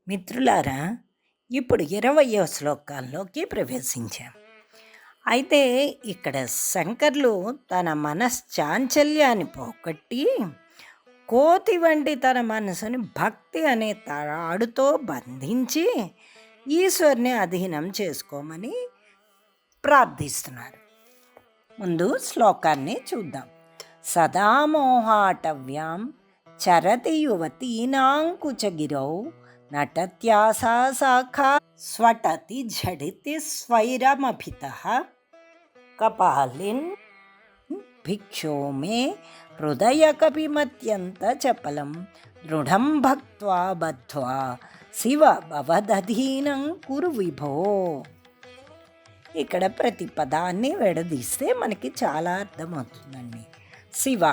మిత్రులారా, ఇప్పుడు 20వ శ్లోకాల్లోకి ప్రవేశించాం. అయితే ఇక్కడ శంకర్లు తన మనశ్చాంచల్యాన్ని పోగొట్టి, కోతి వంటి తన మనసుని భక్తి అనే తాడుతో బంధించి, ఈశ్వరుని అధీనం చేసుకోమని ప్రార్థిస్తున్నారు. ముందు శ్లోకాన్ని చూద్దాం. సదా మోహాటవ్యాం చరతి యువతీనాంకుచగిరౌ నటత్యాసా శాఖా స్వటతి ఝడితి స్వైరమభితః కపాలిన్ భిక్షో మే హృదయకపిమత్యంత చపలం దృఢం భక్త్వా బద్ధ్వా శివ భవదధీనం కురు విభో. ఇక్కడ ప్రతి పదాన్ని విడదీస్తే మనకి చాలా అర్థమవుతుందండి. శివ,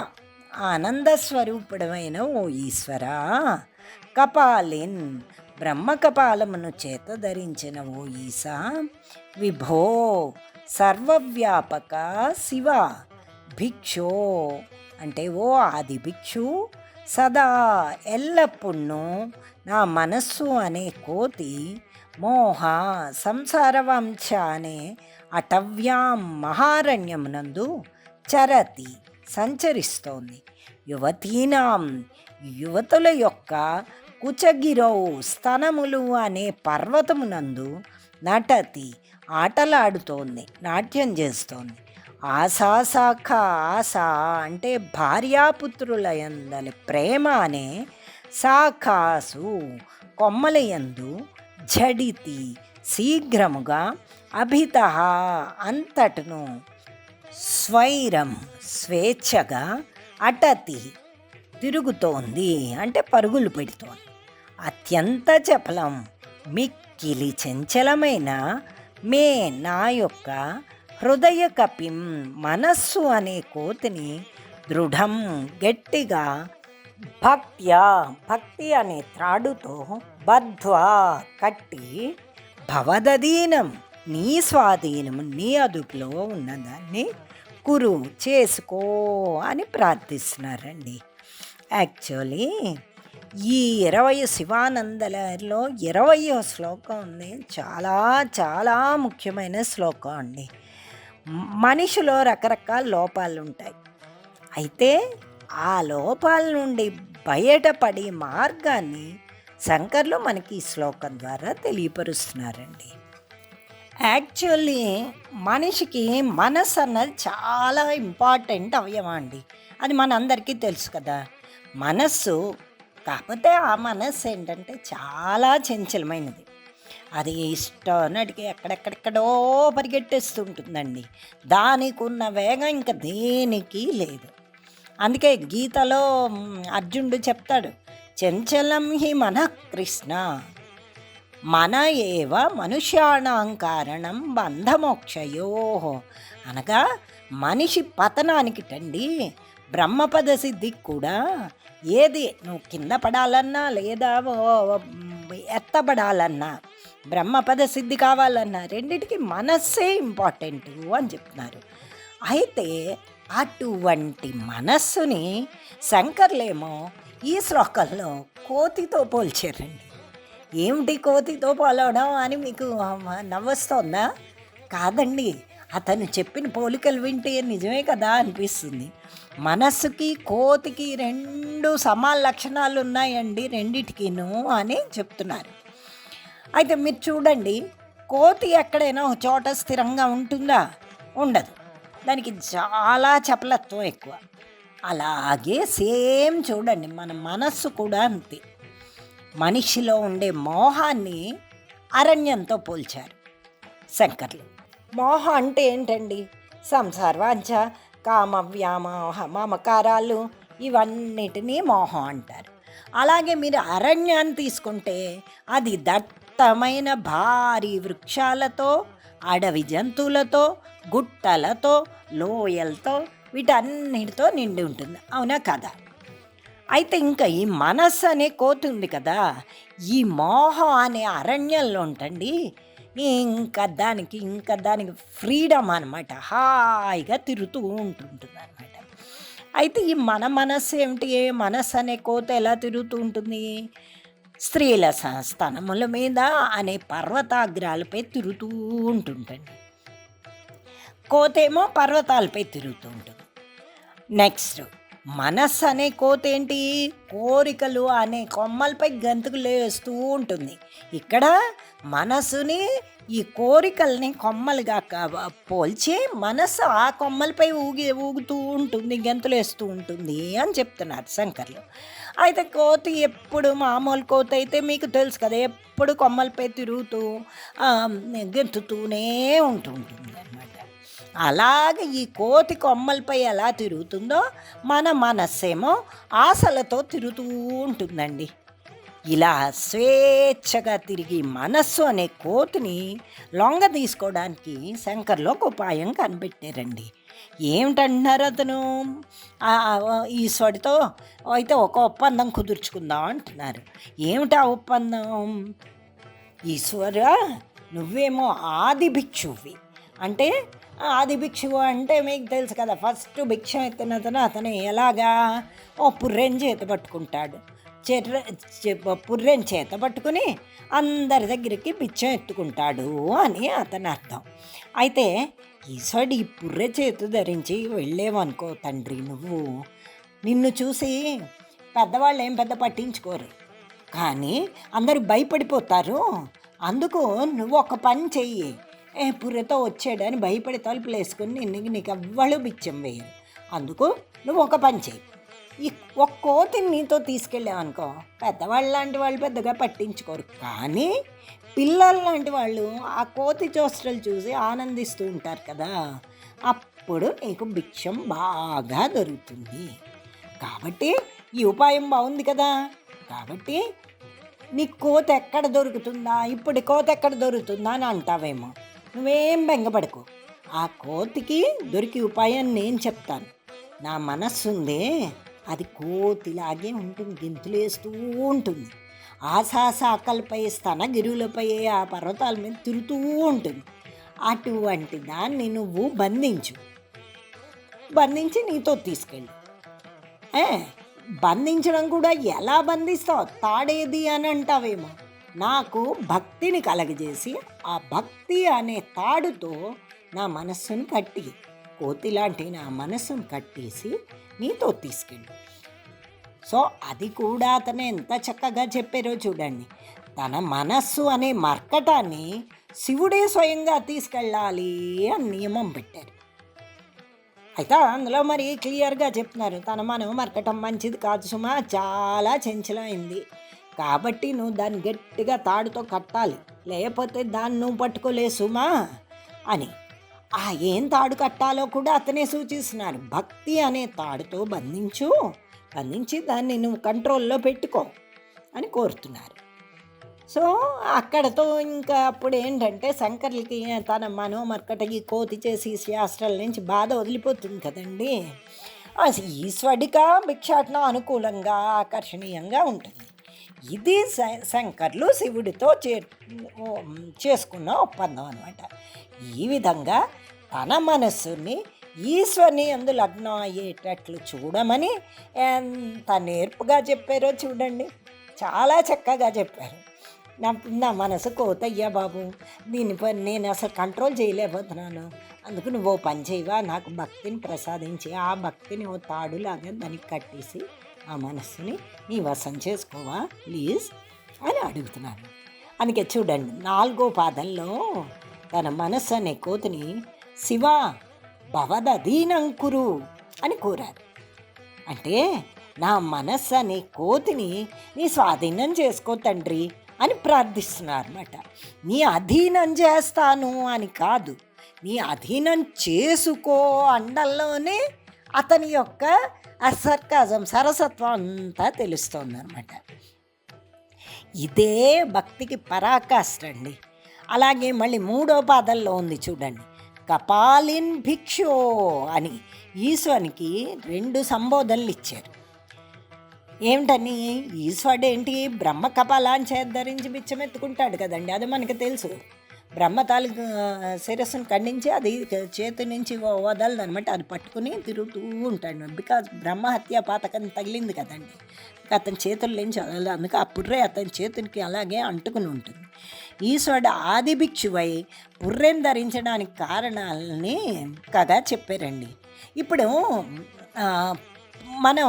ఆనంద స్వరూపుడమైన ఓ ఈశ్వరా. కపాలిన్, బ్రహ్మ కపాలమును చేత ధరించిన ఓ ఈశా. విభో, సర్వవ్యాపక శివ. భిక్షో అంటే ఓ ఆది భిక్షు. సదా, ఎల్లప్పుడూ నా మనస్సు అనే కోతి, మోహ సంసారవంశ అనే అటవ్యాం మహారణ్యమునందు చరతి సంచరిస్తోంది. యువతీనాం యువతుల యొక్క కుచగిరౌ స్తనములు అనే పర్వతమునందు నటతి ఆటలాడుతోంది, నాట్యం చేస్తోంది. ఆశాశాఖ, ఆశ అంటే భార్యాపుత్రుల యందలి ప్రేమ అనే శాఖాసు కొమ్మలయందు ఝడితి శీఘ్రముగా అభిత అంతటను స్వైరం స్వేచ్ఛగా అటతి తిరుగుతోంది అంటే పరుగులు పెడుతోంది. అత్యంత చపలం మిక్కిలి చంచలమైన మే నా యొక్క హృదయ కపిం మనస్సు అనే కోతిని దృఢం గట్టిగా భక్త్యా భక్తి అనే త్రాడుతో బద్ధ్వా కట్టి భవదధీనం నీ స్వాధీనం నీ అదుపులో ఉన్నదాన్ని కురు చేసుకో అని ప్రార్థిస్తున్నారండి. యాక్చువల్లీ ఈ 20 శివానందలలో 20వ శ్లోకం ఉంది. చాలా చాలా ముఖ్యమైన శ్లోకం అండి. మనిషిలో రకరకాల లోపాలు ఉంటాయి. అయితే ఆ లోపాల నుండి బయటపడే మార్గాన్ని శంకర్లు మనకి ఈ శ్లోకం ద్వారా తెలియపరుస్తున్నారండి. యాక్చువల్లీ మనిషికి మనసు అన్నది చాలా ఇంపార్టెంట్ అవయవం అండి. అది మనందరికీ తెలుసు కదా. మనస్సు, కాకపోతే ఆ మనస్సు ఏంటంటే చాలా చంచలమైనది. అది ఇష్టనటికి ఎక్కడెక్కడెక్కడో పరిగెట్టేస్తుంటుందండి. దానికి ఉన్న వేగం ఇంకా దేనికి లేదు. అందుకే గీతలో అర్జునుడు చెప్తాడు, చంచలం హి మనః కృష్ణ మన ఏవ మనుష్యాణం కారణం బంధమోక్షయో. అనగా మనిషి పతనానికి టండి బ్రహ్మపద సిద్ధికి కూడా ఏది నువ్వు కింద పడాలన్నా లేదా ఎత్తబడాలన్నా బ్రహ్మపద సిద్ధి కావాలన్నా రెండిటికి మనస్సే ఇంపార్టెంట్ అని చెప్తున్నారు. అయితే అటువంటి మనస్సుని శంకర్లేమో ఈ శ్లోకంలో కోతితో పోల్చారండి. ఏమిటి కోతితో పోలవడం అని మీకు నవ్వొస్తోందా? కాదండి, అతను చెప్పిన పోలికలు వింటే నిజమే కదా అనిపిస్తుంది. మనస్సుకి కోతికి 2 సమాన లక్షణాలు ఉన్నాయండి రెండిటికిను అని చెప్తున్నారు. అయితే మీరు చూడండి, కోతి ఎక్కడైనా ఒక చోట స్థిరంగా ఉంటుందా? ఉండదు. దానికి చాలా చపలత్వం ఎక్కువ. అలాగే సేమ్ చూడండి, మన మనస్సు కూడా అంతే. మనిషిలో ఉండే మోహాన్ని అరణ్యంతో పోల్చారు శంకర్లు. మోహం అంటే ఏంటండి? సంసార వాంఛ, కామ వ్యామోహ మమకారాలు, ఇవన్నిటినీ మోహం అంటారు. అలాగే మీరు అరణ్యాన్ని తీసుకుంటే అది దట్టమైన భారీ వృక్షాలతో, అడవి జంతువులతో, గుట్టలతో, లోయలతో, వీటన్నిటితో నిండి ఉంటుంది. అవునా కదా? అయితే ఇంకా ఈ మనస్సు అనే కోతి ఉంది కదా, ఈ మోహం అనే అరణ్యంలో ఉంటండి ఇంకా దానికి ఫ్రీడమ్ అనమాట. హాయిగా తిరుగుతూ ఉంటుంటుంది అనమాట. అయితే ఈ మన మనస్సు ఏమిటి? మనస్సు అనే కోత ఎలా తిరుగుతూ ఉంటుంది? స్త్రీల స్తనముల మీద అనే పర్వతాగ్రాలపై తిరుగుతూ ఉంటుంటండి. కోతేమో పర్వతాలపై తిరుగుతూ ఉంటుంది. నెక్స్ట్ మనస్సు అనే కోతేంటి, కోరికలు అనే కొమ్మలపై గంతుకులు వేస్తూ ఉంటుంది. ఇక్కడ మనసుని ఈ కోరికల్ని కొమ్మలుగా పోల్చి మనస్సు ఆ కొమ్మలపై ఊగుతూ ఉంటుంది, గంతులు వేస్తూ ఉంటుంది అని చెప్తున్నారు శంకర్లు. అయితే కోతి ఎప్పుడు మామూలు కోతి అయితే మీకు తెలుసు కదా, ఎప్పుడు కొమ్మలపై తిరుగుతూ గెంతుతూనే ఉంటుంది అన్నమాట. అలాగే ఈ కోతి కొమ్మలపై ఎలా తిరుగుతుందో మన మనస్సేమో ఆశలతో తిరుగుతూ ఉంటుందండి. ఇలా స్వేచ్ఛగా తిరిగి మనస్సు అనే కోతిని లొంగ తీసుకోవడానికి శంకర్లో ఒక ఉపాయం కనిపెట్టారండి. ఏమిటంటున్నారు అతను, ఈశ్వడితో అయితే ఒక ఒప్పందం కుదుర్చుకుందాం అంటున్నారు. ఏమిటా ఒప్పందం? ఈశ్వర, నువ్వేమో ఆది భిక్షువి. అంటే ఆది భిక్షువు అంటే మీకు తెలుసు కదా, ఫస్ట్ భిక్షం ఎత్తిన అతను ఎలాగా పుర్రెని చేత పట్టుకుంటాడు. పుర్రెని చేత పట్టుకుని అందరి దగ్గరికి బిచ్చం ఎత్తుకుంటాడు అని అతని అర్థం. అయితే ఈశ్వరుడు ఈ పుర్రె చేతు ధరించి వెళ్ళేవనుకో తండ్రి, నువ్వు నిన్ను చూసి పెద్దవాళ్ళు ఏం పెద్ద పట్టించుకోరు, కానీ అందరూ భయపడిపోతారు. అందుకు నువ్వు ఒక పని చెయ్యి, పుర్రెతో వచ్చాడని భయపడి తలుపులు వేసుకుని నీకు ఎవ్వళ్ళు బిచ్చం వేయరు. అందుకు నువ్వు ఒక పని చెయ్యి, ఈ ఒక కోతిని నీతో తీసుకెళ్ళావనుకో పెద్దవాళ్ళు లాంటి వాళ్ళు పెద్దగా పట్టించుకోరు, కానీ పిల్లలు లాంటి వాళ్ళు ఆ కోతి చేష్టలు చూసి ఆనందిస్తూ ఉంటారు కదా, అప్పుడు నీకు భిక్షం బాగా దొరుకుతుంది. కాబట్టి ఈ ఉపాయం బాగుంది కదా. కాబట్టి నీ కోతి ఎక్కడ దొరుకుతుందా, ఇప్పుడు కోతి ఎక్కడ దొరుకుతుందా అని అంటావేమో. నువ్వేం బెంగపడకు, ఆ కోతికి దొరికి ఉపాయం నేను చెప్తాను. నా మనస్సు ఉందే, అది కోతిలాగే ఉంటుంది, గింతులు వేస్తూ ఉంటుంది. ఆశాకలపై స్తనగిరులపై ఆ పర్వతాల మీద తిరుగుతూ ఉంటుంది. అటువంటి దాన్ని నువ్వు బంధించి నీతో తీసుకెళ్ళు. బంధించడం కూడా ఎలా బంధిస్తావు, తాడేది అని అంటావేమో. నాకు భక్తిని కలగజేసి ఆ భక్తి అనే తాడుతో నా మనస్సును కట్టి, కోతి లాంటి నా మనస్సును కట్టేసి నీతో తీసుకెళ్ళు. సో అది కూడా అతను ఎంత చక్కగా చెప్పారో చూడండి. తన మనస్సు అనే మర్కటాన్ని శివుడే స్వయంగా తీసుకెళ్ళాలి అని నియమం పెట్టారు. అయితే అందులో మరి క్లియర్గా చెప్తున్నారు, తన మర్కటం మంచిది కాదు సుమా, చాలా చంచలమైంది, కాబట్టి నువ్వు దాన్ని గట్టిగా తాడుతో కట్టాలి, లేకపోతే దాన్ని నువ్వు పట్టుకోలే సుమా అని. ఏం తాడు కట్టాలో కూడా అతనే సూచిస్తున్నారు. భక్తి అనే తాడుతో బంధించి దాన్ని నువ్వు కంట్రోల్లో పెట్టుకో అని కోరుతున్నారు. సో అక్కడతో ఇంకా అప్పుడు ఏంటంటే శంకర్లకి తన మనోమర్కటకి కోతి చేసి శాస్త్రాల నుంచి బాధ వదిలిపోతుంది కదండి. ఈశ్వడిక భిక్షాటనం అనుకూలంగా ఆకర్షణీయంగా ఉంటుంది. ఇది శంకర్లు శివుడితో చేసుకున్న ఒప్పందం అనమాట. ఈ విధంగా తన మనస్సుని ఈశ్వరుని యందు లగ్నం అయ్యేటట్లు చూడమని ఎంత నేర్పుగా చెప్పారో చూడండి, చాలా చక్కగా చెప్పారు. నా మనసు కోతయ్యా బాబు, దీనిపై నేను అసలు కంట్రోల్ చేయలేకపోతున్నాను, అందుకు నువ్వు ఓ పని చేయవా, నాకు భక్తిని ప్రసాదించి ఆ భక్తిని ఓ తాడులాగా దానికి కట్టేసి ఆ మనస్సుని నీ వశం చేసుకోవా ప్లీజ్ అని అడుగుతున్నాను. అందుకే చూడండి 4వ పాదంలో తన మనస్సు అనే కోతిని శివ భవదధీనంకురు అని కోరారు. అంటే నా మనస్సు అనే కోతిని నీ స్వాధీనం చేసుకో తండ్రి అని ప్రార్థిస్తున్నారు అన్నమాట. నీ అధీనం చేస్తాను అని కాదు, నీ అధీనం చేసుకో అండంలోనే అతని యొక్క సర్కాజం సరసత్వం అంతా తెలుస్తోంది అనమాట. ఇదే భక్తికి పరాకాష్ట అండి. అలాగే మళ్ళీ 3వ పాదంలో ఉంది చూడండి, కపాలిన్ భిక్షో అని ఈశ్వరునికి 2 సంబోధనలు ఇచ్చారు. ఏమిటని, ఈశ్వరుడు ఏంటి బ్రహ్మ కపాలాన్ని ధరించి బిచ్చమెత్తుకుంటాడు కదండి, అది మనకు తెలుసు. బ్రహ్మ తాలూకు శిరస్సును ఖండించి అది చేతి నుంచి వదలదు అనమాట. అది పట్టుకుని తిరుగుతూ ఉంటాడు. బికాజ్ బ్రహ్మహత్య పాతకం తగిలింది కదండి. అతని చేతుల నుంచి వదలదు. అందుకే ఆ పుర్రె అతని చేతులకి అలాగే అంటుకుని ఉంటుంది. ఈశ్వరుడు ఆది భిక్షువై పుర్రెను ధరించడానికి కారణాలని కథ చెప్పారండి. ఇప్పుడు మనం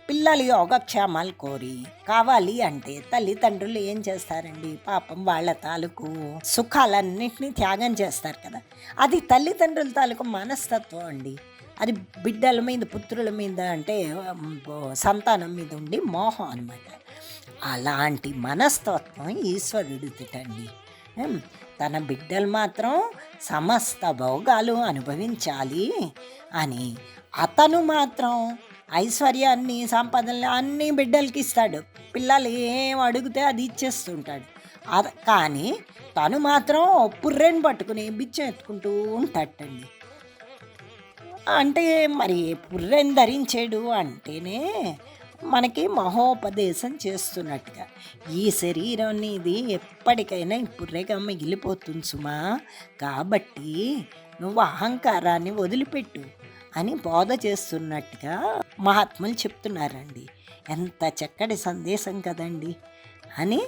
పిల్లలు యోగక్షేమాలు కోరి కావాలి అంటే తల్లిదండ్రులు ఏం చేస్తారండి? పాపం వాళ్ళ తాలూకు సుఖాలన్నింటినీ త్యాగం చేస్తారు కదా. అది తల్లిదండ్రుల తాలూకు మనస్తత్వం అండి. అది బిడ్డల మీద, పుత్రుల మీద, అంటే సంతానం మీద ఉండి మోహం అనమాట. అలాంటి మనస్తత్వం ఈశ్వరుడిదిటండి. తన బిడ్డలు మాత్రం సమస్త భోగాలు అనుభవించాలి అని అతను మాత్రం ఐశ్వర్యాన్ని, సంపదల్ని అన్నీ బిడ్డలకి ఇస్తాడు. పిల్లలు ఏం అడిగితే అది ఇచ్చేస్తుంటాడు. కానీ తను మాత్రం పుర్రెని పట్టుకుని బిచ్చం ఎత్తుకుంటూ ఉంటాడండి. అంటే మరి పుర్రెని ధరించాడు అంటేనే మనకి మహోపదేశం చేస్తున్నట్టుగా. ఈ శరీరం ఇది ఎప్పటికైనా పుర్రెగా మిగిలిపోతుంది సుమా, కాబట్టి నువ్వు అహంకారాన్ని వదిలిపెట్టు అని బోధ చేస్తున్నట్టుగా మహాత్ములు చెప్తున్నారండి. ఎంత చక్కటి సందేశం కదండి. అని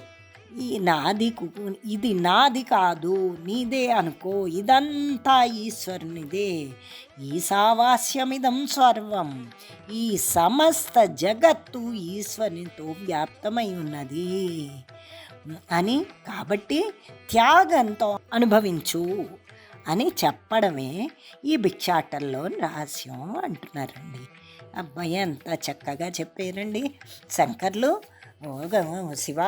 ఇది నాది కాదు, నీదే అనుకో, ఇదంతా ఈశ్వరునిదే, ఈశావాస్యమిదం సర్వం, ఈ సమస్త జగత్తు ఈశ్వరునితో వ్యాప్తమై ఉన్నది అని, కాబట్టి త్యాగంతో అనుభవించు అని చెప్పడమే ఈ భిక్షాటంలో రహస్యం అంటున్నారండి. అబ్బాయి ఎంత చక్కగా చెప్పారండి శంకర్లు. శివ,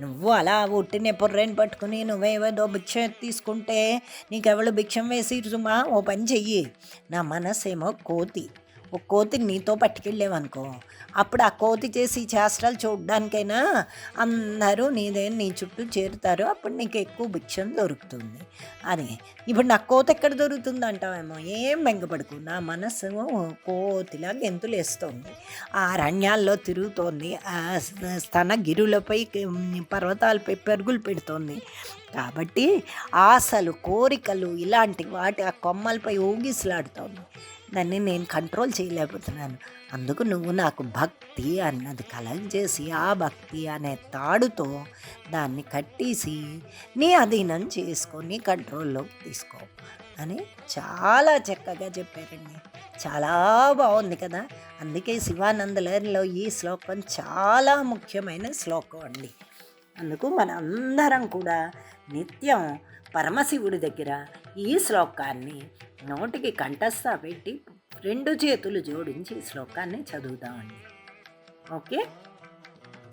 నువ్వు అలా ఉట్టిన పుర్రెని పట్టుకుని నువ్వేదో భిక్ష తీసుకుంటే నీకెవరు భిక్షం వేసి సుమా, ఓ పని చెయ్యి. నా మనసేమో కోతి. ఒక కోతిని నీతో పట్టుకెళ్ళావనుకో, అప్పుడు ఆ కోతి చేసి చేష్టలు చూడడానికైనా అందరూ నీ చుట్టూ చేరుతారు. అప్పుడు నీకు ఎక్కువ భిక్షం దొరుకుతుంది. అది ఇప్పుడు నా కోతి ఎక్కడ దొరుకుతుంది అంటావేమో, ఏం బెంగపడుకు. నా మనసు కోతిలా గెంతులేస్తోంది, ఆ అరణ్యాల్లో తిరుగుతోంది, ఆ స్తనగిరులపై, పర్వతాలపై పరుగులు పెడుతోంది. కాబట్టి ఆశలు, కోరికలు ఇలాంటి వాటి ఆ కొమ్మలపై ఊగిసలాడుతోంది. దాన్ని నేను కంట్రోల్ చేయలేకపోతున్నాను. అందుకు నువ్వు నాకు భక్తి అన్నది కలగజేసి ఆ భక్తి అనే తాడుతో దాన్ని కట్టేసి నీ అధీనం చేసుకొని కంట్రోల్లోకి తీసుకో అని చాలా చక్కగా చెప్పారండి. చాలా బాగుంది కదా. అందుకే శివానందలహరిలో ఈ శ్లోకం చాలా ముఖ్యమైన శ్లోకం అండి. అందుకు మనందరం కూడా నిత్యం పరమశివుడి దగ్గర ఈ శ్లోకాన్ని నోటికి కంఠస్థ పెట్టి 2 చేతులు జోడించి ఈ శ్లోకాన్ని చదువుదామండి. ఓకే.